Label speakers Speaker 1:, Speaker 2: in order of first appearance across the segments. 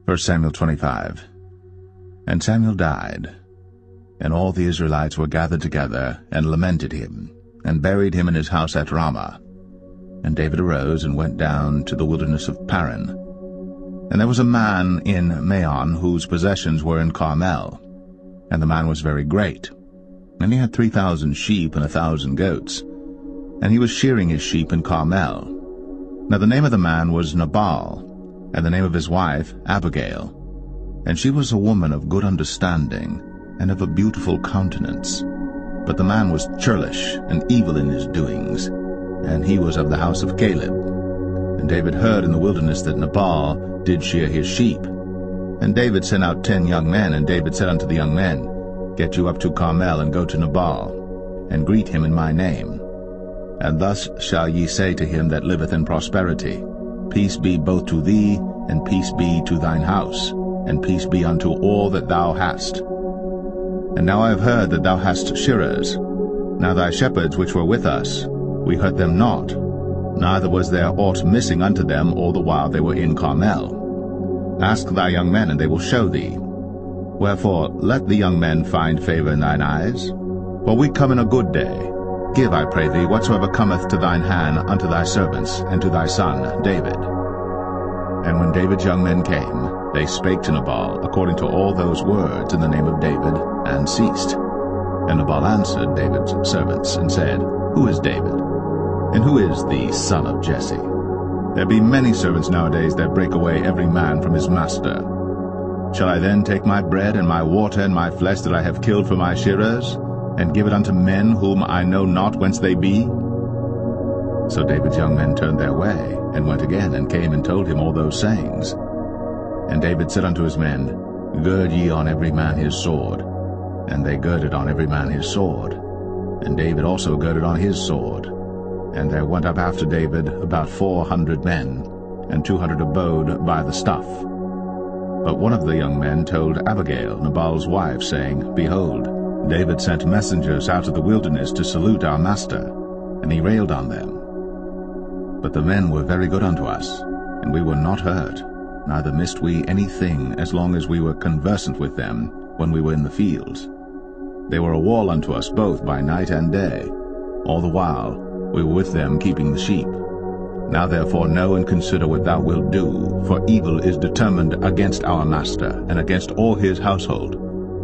Speaker 1: 1 Samuel 25. And Samuel died, and all the Israelites were gathered together, and lamented him, and buried him in his house at Ramah. And David arose and went down to the wilderness of Paran. And there was a man in Maon whose possessions were in Carmel, and the man was very great. And he had 3,000 sheep and 1,000 goats, and he was shearing his sheep in Carmel. Now the name of the man was Nabal, and the name of his wife Abigail. And she was a woman of good understanding, and of a beautiful countenance. But the man was churlish and evil in his doings, and he was of the house of Caleb. And David heard in the wilderness that Nabal did shear his sheep. And David sent out 10 young men, and David said unto the young men, Get you up to Carmel, and go to Nabal, and greet him in my name. And thus shall ye say to him that liveth in prosperity, Peace be both to thee, and peace be to thine house, and peace be unto all that thou hast. And now I have heard that thou hast shearers. Now thy shepherds which were with us, we heard them not, neither was there aught missing unto them all the while they were in Carmel. Ask thy young men, and they will show thee. Wherefore let the young men find favor in thine eyes, for we come in a good day. Give, I pray thee, whatsoever cometh to thine hand unto thy servants, and to thy son David. And when David's young men came, they spake to Nabal according to all those words in the name of David, and ceased. And Nabal answered David's servants, and said, Who is David? And who is the son of Jesse? There be many servants nowadays that break away every man from his master. Shall I then take my bread and my water and my flesh that I have killed for my shearers, and give it unto men whom I know not whence they be? So David's young men turned their way, and went again, and came and told him all those sayings. And David said unto his men, Gird ye on every man his sword. And they girded on every man his sword. And David also girded on his sword. And there went up after David about 400 men, and 200 abode by the stuff. But one of the young men told Abigail, Nabal's wife, saying, Behold, David sent messengers out of the wilderness to salute our master, and he railed on them. But the men were very good unto us, and we were not hurt, neither missed we anything as long as we were conversant with them when we were in the fields. They were a wall unto us both by night and day. All the while we were with them keeping the sheep. Now therefore know and consider what thou wilt do, for evil is determined against our master, and against all his household.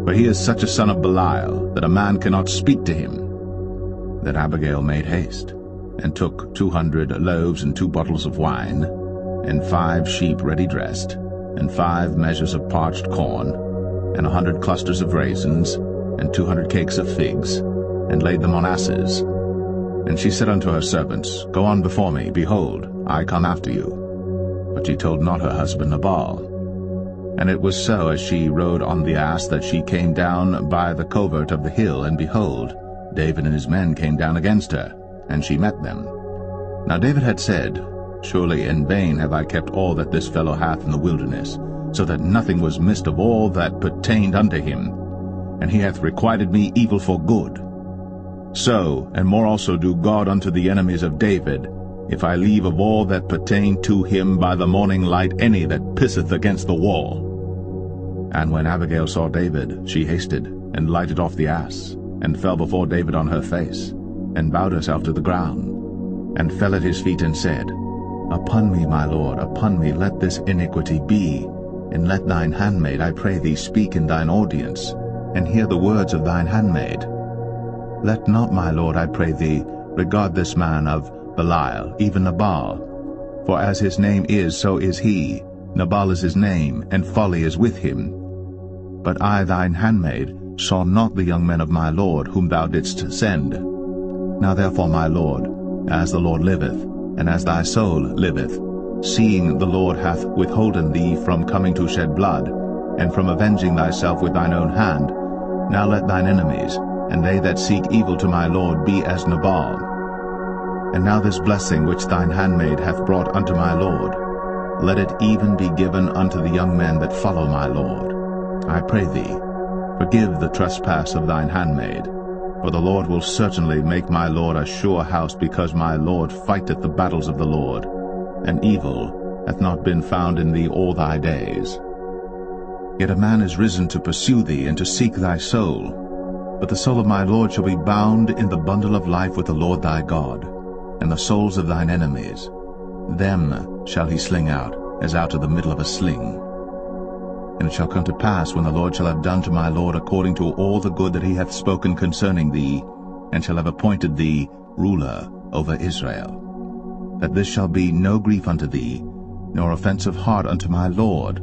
Speaker 1: For he is such a son of Belial, that a man cannot speak to him. Then Abigail made haste, and took 200 loaves and 2 bottles of wine, and 5 sheep ready dressed, and 5 measures of parched corn, and 100 clusters of raisins, and 200 cakes of figs, and laid them on asses. And she said unto her servants, Go on before me, behold, I come after you. But she told not her husband Nabal. And it was so, as she rode on the ass, that she came down by the covert of the hill, and behold, David and his men came down against her, and she met them. Now David had said, Surely in vain have I kept all that this fellow hath in the wilderness, so that nothing was missed of all that pertained unto him, and he hath requited me evil for good. So, and more also do God unto the enemies of David, if I leave of all that pertain to him by the morning light any that pisseth against the wall. And when Abigail saw David, she hasted, and lighted off the ass, and fell before David on her face, and bowed herself to the ground, and fell at his feet, and said, Upon me, my lord, upon me let this iniquity be, and let thine handmaid, I pray thee, speak in thine audience, and hear the words of thine handmaid. Let not, my lord, I pray thee, regard this man of Belial, even Nabal. For as his name is, so is he. Nabal is his name, and folly is with him. But I, thine handmaid, saw not the young men of my lord, whom thou didst send. Now therefore, my lord, as the Lord liveth, and as thy soul liveth, seeing the Lord hath withholden thee from coming to shed blood, and from avenging thyself with thine own hand, now let thine enemies, and they that seek evil to my lord, be as Nabal. And now this blessing which thine handmaid hath brought unto my lord, let it even be given unto the young men that follow my lord. I pray thee, forgive the trespass of thine handmaid, for the Lord will certainly make my lord a sure house, because my lord fighteth the battles of the Lord, and evil hath not been found in thee all thy days. Yet a man is risen to pursue thee and to seek thy soul. But the soul of my Lord shall be bound in the bundle of life with the Lord thy God, and the souls of thine enemies. Them shall he sling out, as out of the middle of a sling. And it shall come to pass, when the Lord shall have done to my Lord according to all the good that he hath spoken concerning thee, and shall have appointed thee ruler over Israel, that this shall be no grief unto thee, nor offense of heart unto my Lord,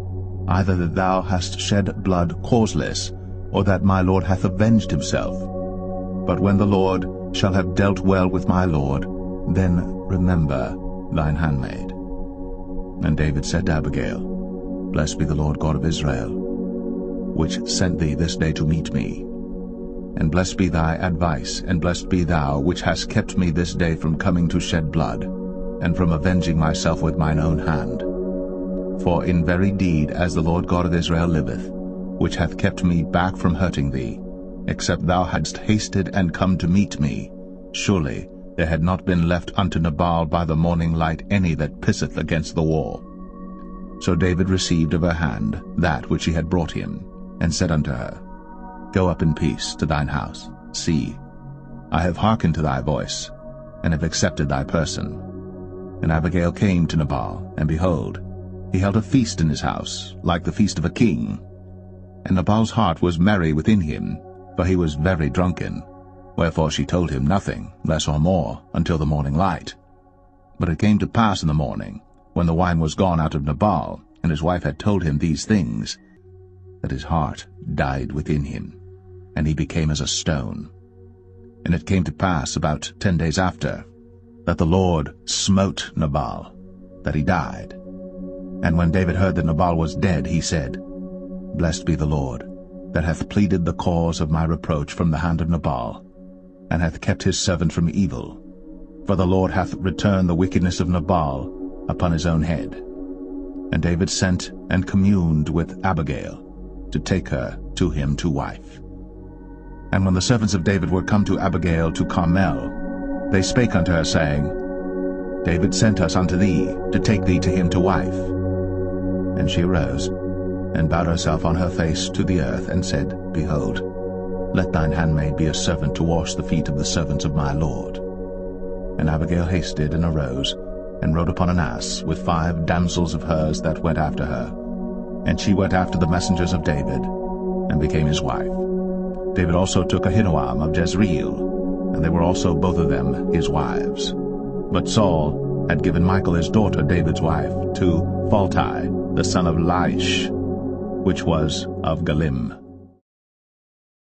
Speaker 1: either that thou hast shed blood causeless, or that my Lord hath avenged himself. But when the Lord shall have dealt well with my Lord, then remember thine handmaid. And David said to Abigail, Blessed be the Lord God of Israel, which sent thee this day to meet me. And blessed be thy advice, and blessed be thou, which hast kept me this day from coming to shed blood, and from avenging myself with mine own hand. For in very deed, as the Lord God of Israel liveth, which hath kept me back from hurting thee, except thou hadst hasted and come to meet me, surely there had not been left unto Nabal by the morning light any that pisseth against the wall. So David received of her hand that which she had brought him, and said unto her, Go up in peace to thine house. See, I have hearkened to thy voice, and have accepted thy person. And Abigail came to Nabal, and behold, he held a feast in his house, like the feast of a king. And Nabal's heart was merry within him, for he was very drunken. Wherefore she told him nothing, less or more, until the morning light. But it came to pass in the morning, when the wine was gone out of Nabal, and his wife had told him these things, that his heart died within him, and he became as a stone. And it came to pass about 10 days after, that the Lord smote Nabal, that he died. And when David heard that Nabal was dead, he said, Blessed be the Lord, that hath pleaded the cause of my reproach from the hand of Nabal, and hath kept his servant from evil. For the Lord hath returned the wickedness of Nabal upon his own head. And David sent and communed with Abigail, to take her to him to wife. And when the servants of David were come to Abigail to Carmel, they spake unto her, saying, David sent us unto thee, to take thee to him to wife. And she arose, and bowed herself on her face to the earth, and said, Behold, let thine handmaid be a servant to wash the feet of the servants of my Lord. And Abigail hasted and arose, and rode upon an ass, with 5 damsels of hers that went after her. And she went after the messengers of David, and became his wife. David also took Ahinoam of Jezreel, and they were also both of them his wives. But Saul had given Michal his daughter, David's wife, to Phalti, the son of Laish, which was of Galim.